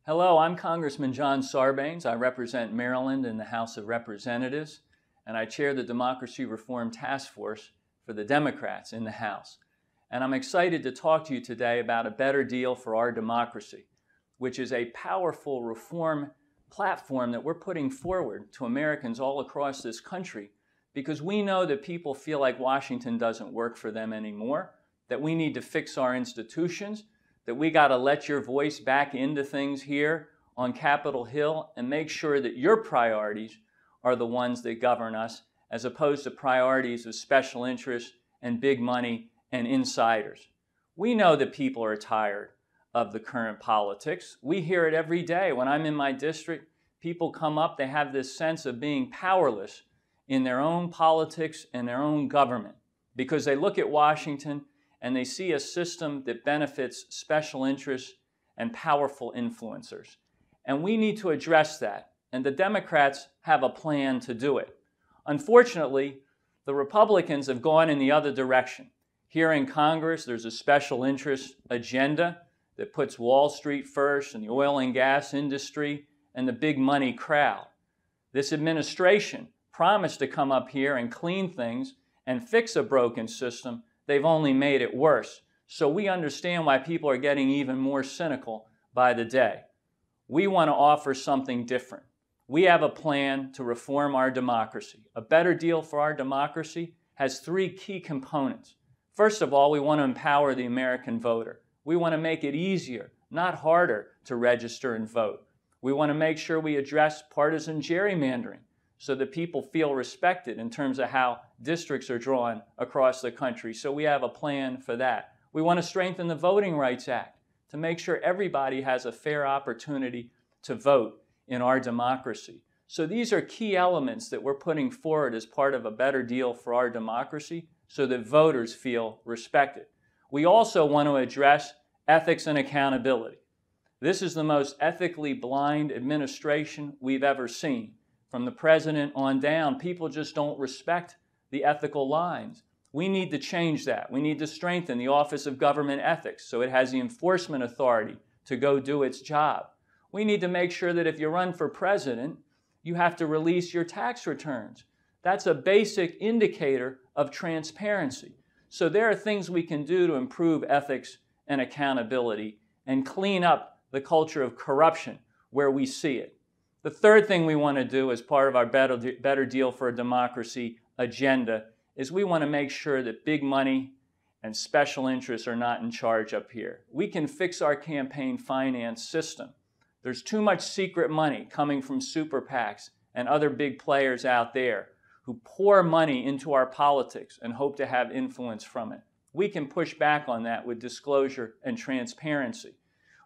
Hello, I'm Congressman John Sarbanes. I represent Maryland in the House of Representatives, and I chair the Democracy Reform Task Force for the Democrats in the House. And I'm excited to talk to you today about a better deal for our democracy, which is a powerful reform platform that we're putting forward to Americans all across this country, because we know that people feel like Washington doesn't work for them anymore, that we need to fix our institutions, that we got to let your voice back into things here on Capitol Hill and make sure that your priorities are the ones that govern us, as opposed to priorities of special interests and big money and insiders. We know that people are tired of the current politics. We hear it every day. When I'm in my district, people come up, they have this sense of being powerless in their own politics and their own government because they look at Washington and they see a system that benefits special interests and powerful influencers. And we need to address that, and the Democrats have a plan to do it. Unfortunately, the Republicans have gone in the other direction. Here in Congress, there's a special interest agenda that puts Wall Street first and the oil and gas industry and the big money crowd. This administration promised to come up here and clean things and fix a broken system. They've only made it worse. So we understand why people are getting even more cynical by the day. We want to offer something different. We have a plan to reform our democracy. A better deal for our democracy has three key components. First of all, we want to empower the American voter. We want to make it easier, not harder, to register and vote. We want to make sure we address partisan gerrymandering so that people feel respected in terms of how districts are drawn across the country. So we have a plan for that. We want to strengthen the Voting Rights Act to make sure everybody has a fair opportunity to vote in our democracy. So these are key elements that we're putting forward as part of a better deal for our democracy so that voters feel respected. We also want to address ethics and accountability. This is the most ethically blind administration we've ever seen. From the president on down, people just don't respect the ethical lines. We need to change that. We need to strengthen the Office of Government Ethics so it has the enforcement authority to go do its job. We need to make sure that if you run for president, you have to release your tax returns. That's a basic indicator of transparency. So there are things we can do to improve ethics and accountability and clean up the culture of corruption where we see it. The third thing we want to do as part of our better deal for a democracy agenda is we want to make sure that big money and special interests are not in charge up here. We can fix our campaign finance system. There's too much secret money coming from super PACs and other big players out there who pour money into our politics and hope to have influence from it. We can push back on that with disclosure and transparency.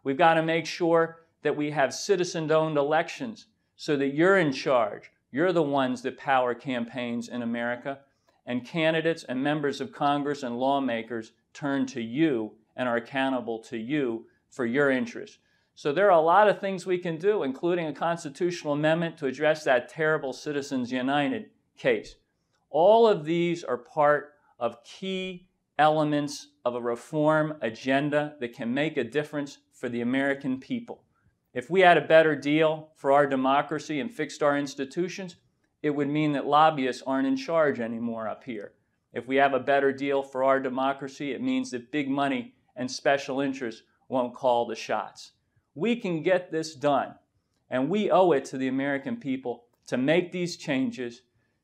We've got to make sure that we have citizen-owned elections so that you're in charge. You're the ones that power campaigns in America, and candidates and members of Congress and lawmakers turn to you and are accountable to you for your interests. So there are a lot of things we can do, including a constitutional amendment to address that terrible Citizens United case. All of these are part of key elements of a reform agenda that can make a difference for the American people. If we had a better deal for our democracy and fixed our institutions, it would mean that lobbyists aren't in charge anymore up here. If we have a better deal for our democracy, it means that big money and special interests won't call the shots. We can get this done, and we owe it to the American people to make these changes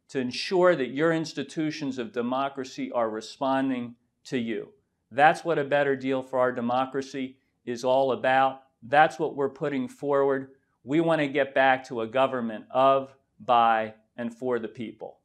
to ensure that your institutions of democracy are responding to you. That's what a better deal for our democracy is all about. That's what we're putting forward. We want to get back to a government of, by, and for the people.